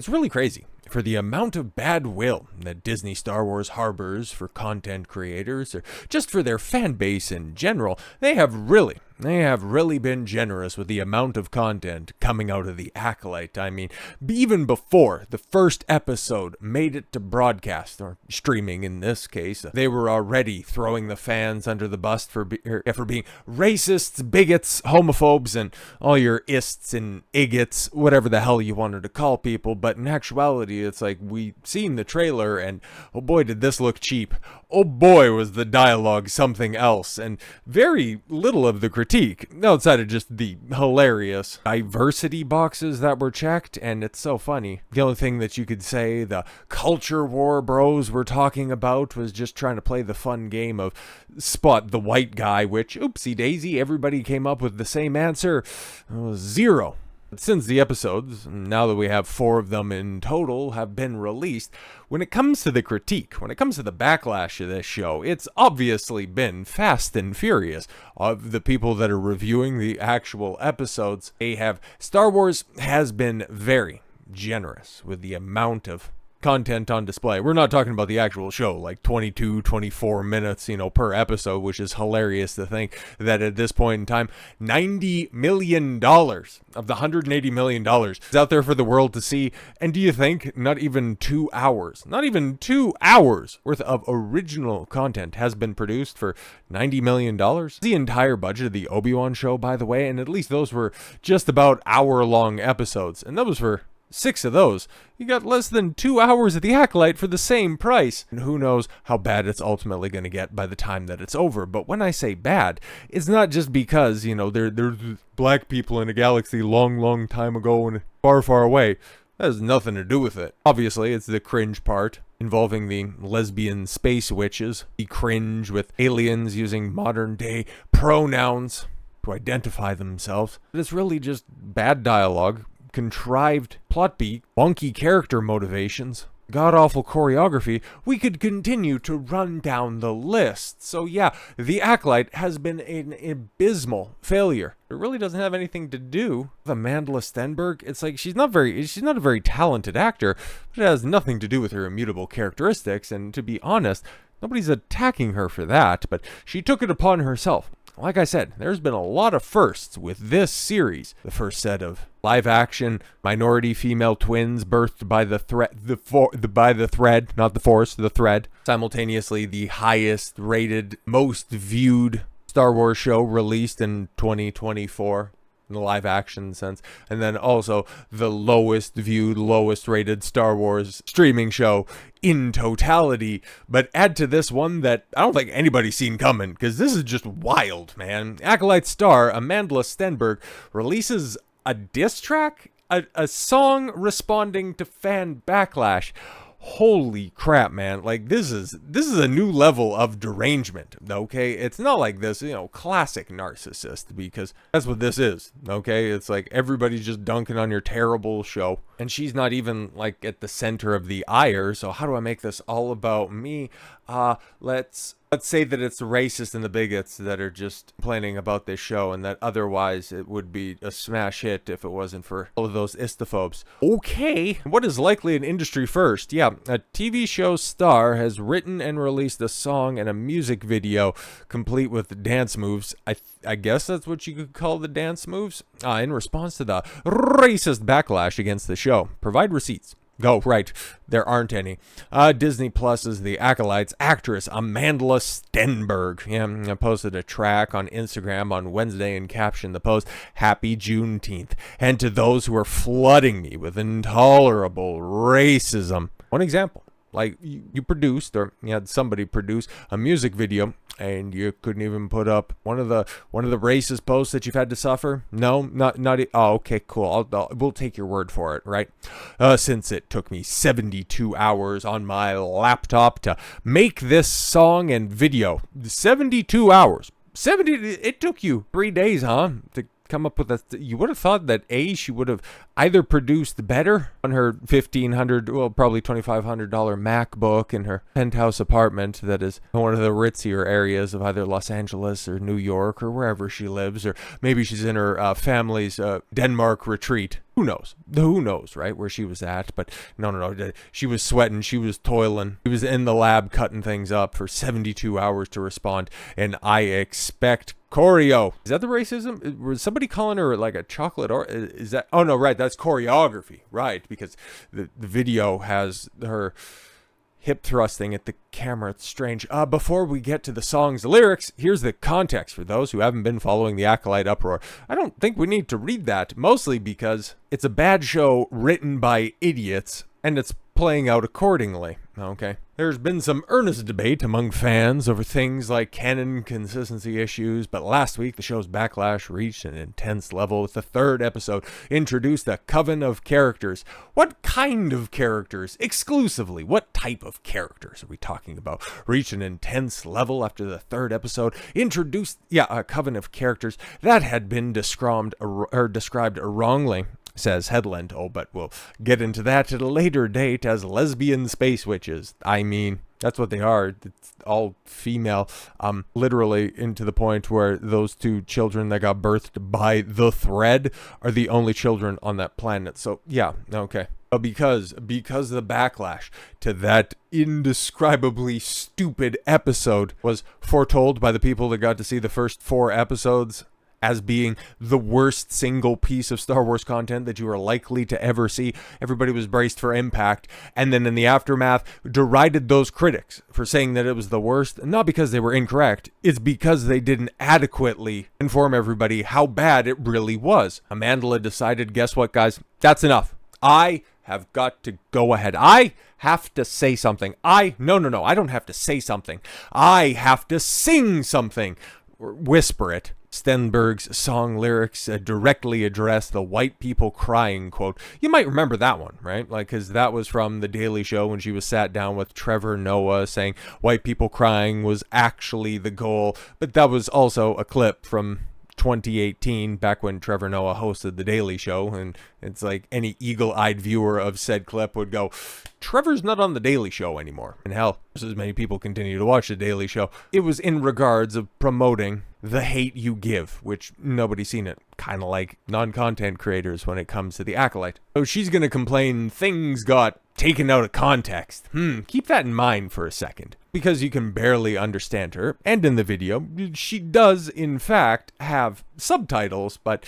It's really crazy. For the amount of bad will that Disney Star Wars harbors for content creators, or just for their fan base in general, they have really been generous with the amount of content coming out of the Acolyte. I mean, even before the first episode made it to broadcast, or streaming in this case, they were already throwing the fans under the bus for being racists, bigots, homophobes, and all your ists and igots, whatever the hell you wanted to call people. But in actuality, it's like, we seen the trailer, and oh boy, did this look cheap. Oh boy, was the dialogue something else, and very little of the critique, outside of just the hilarious diversity boxes that were checked. And it's so funny. The only thing that you could say the culture war bros were talking about was just trying to play the fun game of spot the white guy, which, oopsie daisy, everybody came up with the same answer. Zero. Since the episodes, now that we have 4 of them in total, have been released, when it comes to the critique, when it comes to the backlash of this show, it's obviously been fast and furious. Of the people that are reviewing the actual episodes, Star Wars has been very generous with the amount of content on display. We're not talking about the actual show, like 22, 24 minutes, per episode, which is hilarious to think that at this point in time, $90 million of the $180 million is out there for the world to see. And do you think not even 2 hours worth of original content has been produced for $90 million? The entire budget of the Obi-Wan show, by the way, and at least those were just about hour-long episodes, and that was for 6 of those. You got less than 2 hours of the Acolyte for the same price. And who knows how bad it's ultimately going to get by the time that it's over. But when I say bad, it's not just because, there's black people in a galaxy long time ago and far, far away. That has nothing to do with it. Obviously, it's the cringe part involving the lesbian space witches. The cringe with aliens using modern day pronouns to identify themselves. But it's really just bad dialogue, contrived plot beat, wonky character motivations, god-awful choreography. We could continue to run down the list. So yeah, the Acolyte has been an abysmal failure. It really doesn't have anything to do with Amandla Stenberg. It's like she's not a very talented actor, but it has nothing to do with her immutable characteristics. And to be honest, nobody's attacking her for that, but she took it upon herself. Like I said, there's been a lot of firsts with this series. The first set of live-action minority female twins birthed by the thread, not the force, the thread. Simultaneously, the highest-rated, most viewed Star Wars show released in 2024. In the live action sense, and then also the lowest viewed, lowest rated Star Wars streaming show in totality. But add to this one that I don't think anybody's seen coming, because this is just wild, man. Acolyte star Amandla Stenberg releases a diss track, a song responding to fan backlash. Holy crap, man. Like, this is a new level of derangement, okay? It's not like this, classic narcissist, because that's what this is, okay? It's like everybody's just dunking on your terrible show, and she's not even, like, at the center of the ire. So how do I make this all about me? Let's say that it's the racists and the bigots that are just complaining about this show, and that otherwise it would be a smash hit if it wasn't for all of those istophobes. Okay, what is likely an industry first? Yeah, a TV show star has written and released a song and a music video complete with dance moves. I guess that's what you could call the dance moves. In response to the racist backlash against the show. Provide receipts. Oh, right. There aren't any. Disney Plus's The Acolyte's actress Amandla Stenberg. Yeah, I posted a track on Instagram on Wednesday and captioned the post, "Happy Juneteenth." And to those who are flooding me with intolerable racism. One example. Like, you produced, or you had somebody produce a music video, and you couldn't even put up one of the racist posts that you've had to suffer. No, not. Oh, okay, cool. We'll take your word for it, right? Since it took me 72 hours on my laptop to make this song and video, 72 hours. It took you 3 days, huh? To come up with you would have thought that she would have either produced better on her $1,500, well, probably $2,500 MacBook in her penthouse apartment that is one of the ritzier areas of either Los Angeles or New York or wherever she lives, or maybe she's in her family's Denmark retreat. Who knows? Who knows, right? Where she was at. But no. She was sweating. She was toiling. She was in the lab cutting things up for 72 hours to respond. And I expect choreo. Is that the racism? Was somebody calling her like a chocolate, or is that? Oh, no, right. That's choreography. Right. Because the video has her hip thrusting at the camera. It's strange. Before we get to the song's lyrics, here's the context for those who haven't been following the Acolyte uproar. I don't think we need to read that, mostly because it's a bad show written by idiots, and it's playing out accordingly. Okay. There's been some earnest debate among fans over things like canon consistency issues, but last week the show's backlash reached an intense level with the third episode introduced a coven of characters. What kind of characters? Exclusively, what type of characters are we talking about? Reached an intense level after the third episode introduced, a coven of characters that had been described wrongly, says Headland. Oh, but we'll get into that at a later date as lesbian space witches. I mean, that's what they are. It's all female, literally into the point where those two children that got birthed by the thread are the only children on that planet. So yeah, okay. But because the backlash to that indescribably stupid episode was foretold by the people that got to see the first 4 episodes as being the worst single piece of Star Wars content that you are likely to ever see. Everybody was braced for impact, and then in the aftermath derided those critics for saying that it was the worst, not because they were incorrect, it's because they didn't adequately inform everybody how bad it really was. Amandla decided, guess what, guys? That's enough. I have got to go ahead. I have to say something. No, I don't have to say something. I have to sing something. Or whisper it. Stenberg's song lyrics directly address the white people crying quote. You might remember that one, right? Like, because that was from The Daily Show when she was sat down with Trevor Noah saying white people crying was actually the goal. But that was also a clip from 2018, back when Trevor Noah hosted The Daily Show, and it's like any eagle-eyed viewer of said clip would go, Trevor's not on The Daily Show anymore. And hell, just as many people continue to watch The Daily Show. It was in regards of promoting the hate you give, which nobody's seen it. Kind of like non-content creators when it comes to the Acolyte. So she's going to complain things got taken out of context. Keep that in mind for a second, because you can barely understand her. And in the video, she does in fact have subtitles, but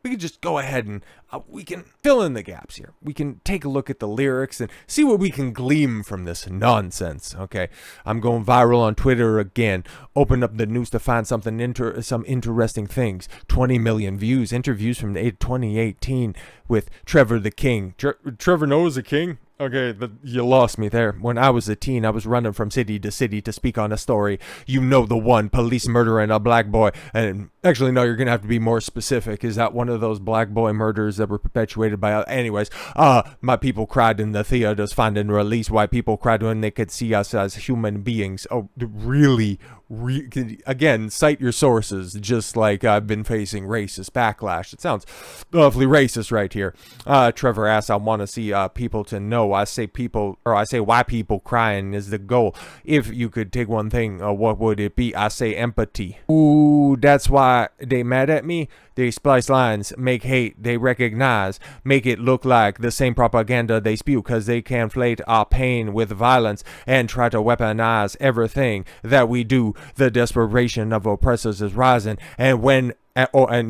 we can just go ahead and we can fill in the gaps here. We can take a look at the lyrics and see what we can glean from this nonsense. Okay, I'm going viral on Twitter again. Open up the news to find some interesting things. 20 million views. Interviews from 2018 with Trevor the King. Trevor Noah's a king? Okay, you lost me there. When I was a teen, I was running from city to city to speak on a story. You know the one, police murdering a black boy. And actually, no, you're going to have to be more specific. Is that one of those black boy murders that were perpetuated by... Anyways, my people cried in the theaters finding release. White people cried when they could see us as human beings. Oh, really? Again, cite your sources, just like I've been facing racist backlash. It sounds awfully racist right here. Trevor asks, I want to see people to know. I say white people crying is the goal. If you could take one thing, what would it be? I say empathy. Ooh, that's why they mad at me. They splice lines, make hate, they recognize, make it look like the same propaganda they spew, because they conflate our pain with violence and try to weaponize everything that we do. The desperation of oppressors is rising, and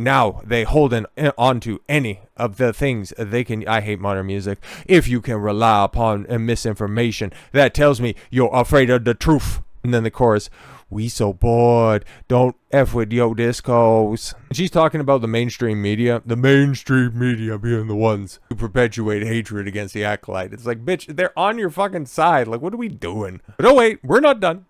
now they holding onto any of the things they can. I hate modern music. If you can rely upon misinformation that tells me you're afraid of the truth. And then the chorus, we so bored, don't F with yo discos. She's talking about the mainstream media being the ones who perpetuate hatred against the Acolyte. It's like, bitch, they're on your fucking side. Like, what are we doing? But oh wait, we're not done.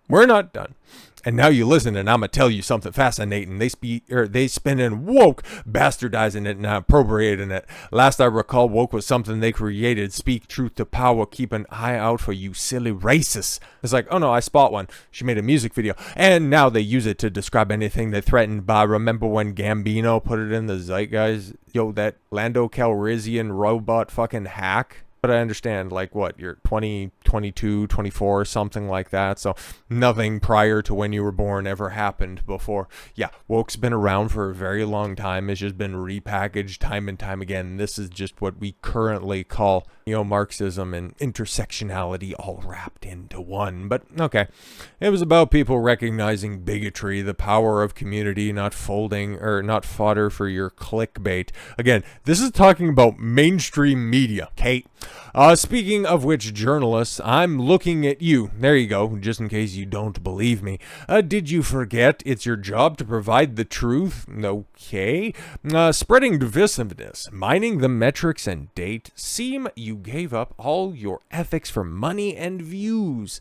And now you listen, and I'm gonna tell you something fascinating. They spin in woke, bastardizing it and appropriating it. Last I recall, woke was something they created. Speak truth to power. Keep an eye out for you silly racists. It's like, oh no, I spot one. She made a music video, and now they use it to describe anything they threatened by. Remember when Gambino put it in the zeitgeist? Yo, that Lando Calrissian robot fucking hack. But I understand, like, what, you're 20, 22, 24, something like that. So nothing prior to when you were born ever happened before. Yeah, woke's been around for a very long time. It's just been repackaged time and time again. This is just what we currently call neo-Marxism and intersectionality all wrapped into one. But, okay, it was about people recognizing bigotry, the power of community, not fodder for your clickbait. Again, this is talking about mainstream media, okay? Speaking of which, journalists, I'm looking at you. There you go, just in case you don't believe me. Did you forget it's your job to provide the truth? Okay. Spreading divisiveness, mining the metrics and date. Seem you gave up all your ethics for money and views.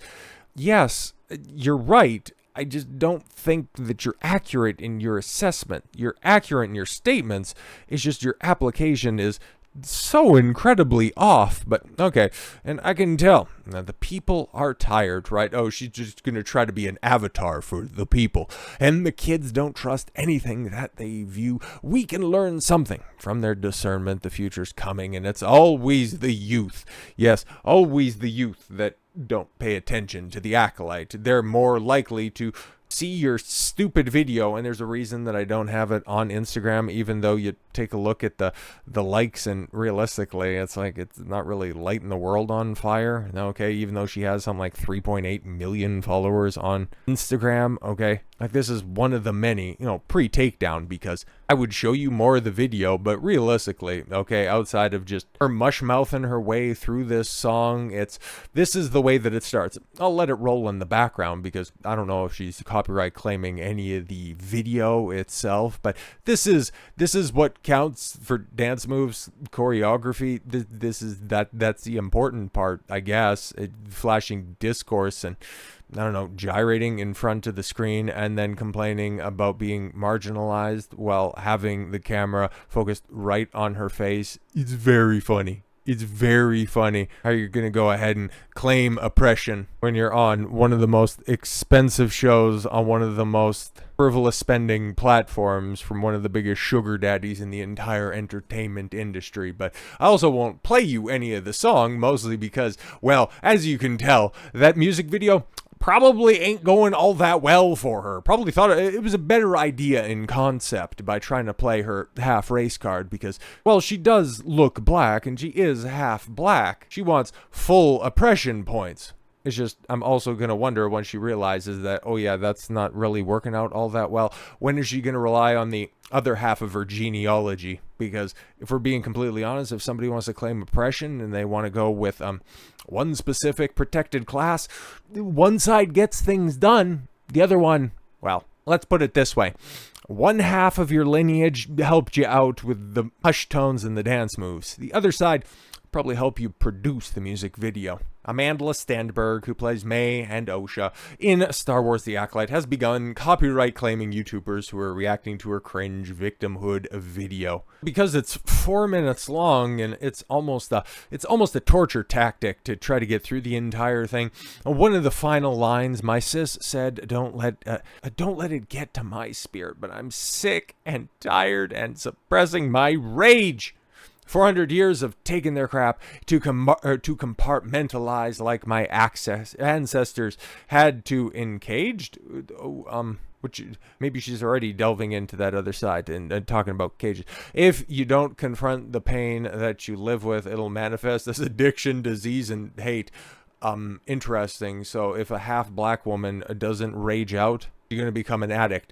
Yes, you're right. I just don't think that you're accurate in your assessment. You're accurate in your statements. It's just your application is so incredibly off. But okay, and I can tell the people are tired, right? Oh, she's just gonna try to be an avatar for the people, and the kids don't trust anything that they view. We can learn something from their discernment. The future's coming, and it's always the youth. Yes, always the youth that don't pay attention to the Acolyte. They're more likely to see your stupid video, and there's a reason that I don't have it on Instagram, even though you take a look at the likes, and realistically it's like it's not really lighting the world on fire. Okay, even though she has some like 3.8 million followers on Instagram. Okay, like this is one of the many, pre-takedown, because I would show you more of the video, but realistically, okay, outside of just her mush-mouthing her way through this song, this is the way that it starts. I'll let it roll in the background because I don't know if she's copyright claiming any of the video itself, but this is what counts for dance moves, choreography. That's the important part, I guess. Flashing discourse and I don't know, gyrating in front of the screen and then complaining about being marginalized while having the camera focused right on her face. It's very funny. It's very funny how you're going to go ahead and claim oppression when you're on one of the most expensive shows on one of the most frivolous spending platforms from one of the biggest sugar daddies in the entire entertainment industry. But I also won't play you any of the song, mostly because, well, as you can tell, that music video probably ain't going all that well for her. Probably thought it was a better idea in concept by trying to play her half race card because, well, she does look black and she is half black. She wants full oppression points. It's just, I'm also going to wonder when she realizes that, oh yeah, that's not really working out all that well. When is she going to rely on the other half of her genealogy? Because if we're being completely honest, if somebody wants to claim oppression and they want to go with one specific protected class, one side gets things done. The other one, well, let's put it this way. One half of your lineage helped you out with the hush tones and the dance moves. The other side probably help you produce the music video. Amandla Stenberg, who plays May and Osha in Star Wars The Acolyte, has begun copyright claiming YouTubers who are reacting to her cringe victimhood video. Because it's 4 minutes long and it's almost a torture tactic to try to get through the entire thing. One of the final lines, my sis said, don't let it get to my spirit, but I'm sick and tired and suppressing my rage. 400 years of taking their crap to compartmentalize like my ancestors had to encaged. Which maybe she's already delving into that other side and talking about cages. If you don't confront the pain that you live with, it'll manifest as addiction, disease, and hate. Interesting. So if a half black woman doesn't rage out, you're going to become an addict.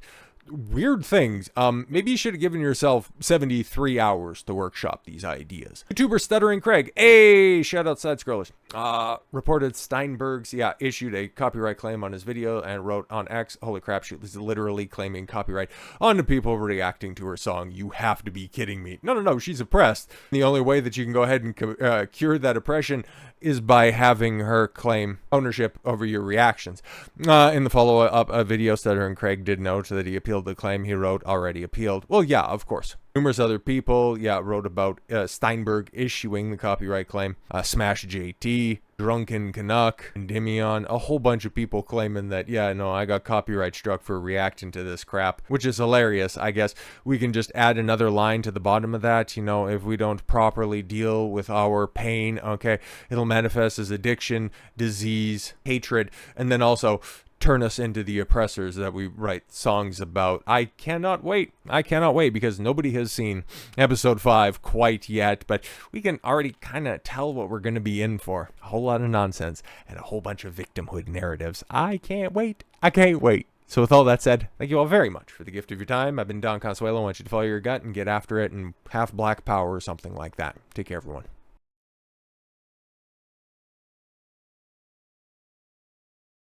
weird things. Maybe you should have given yourself 73 hours to workshop these ideas. YouTuber Stuttering Craig, hey, shout out Side Scrollers, reported Stenberg's, issued a copyright claim on his video and wrote on X, holy crap, she was literally claiming copyright on the people reacting to her song. You have to be kidding me. No, she's oppressed. The only way that you can go ahead and cure that oppression is by having her claim ownership over your reactions. In the follow-up video, Stuttering Craig did note that he appealed the claim. He wrote, already appealed. Well, yeah, of course. Numerous other people, wrote about Stenberg issuing the copyright claim. Smash JT, Drunken Canuck, Endymion, a whole bunch of people claiming that, I got copyright struck for reacting to this crap, which is hilarious. I guess we can just add another line to the bottom of that. If we don't properly deal with our pain, okay, it'll manifest as addiction, disease, hatred, and then also turn us into the oppressors that we write songs about. I cannot wait because nobody has seen episode 5 quite yet, but we can already kind of tell what we're going to be in for. A whole lot of nonsense and a whole bunch of victimhood narratives. I can't wait. So with all that said, thank you all very much for the gift of your time. I've been Don Consuelo. I want you to follow your gut and get after it and have black power or something like that. Take care, everyone.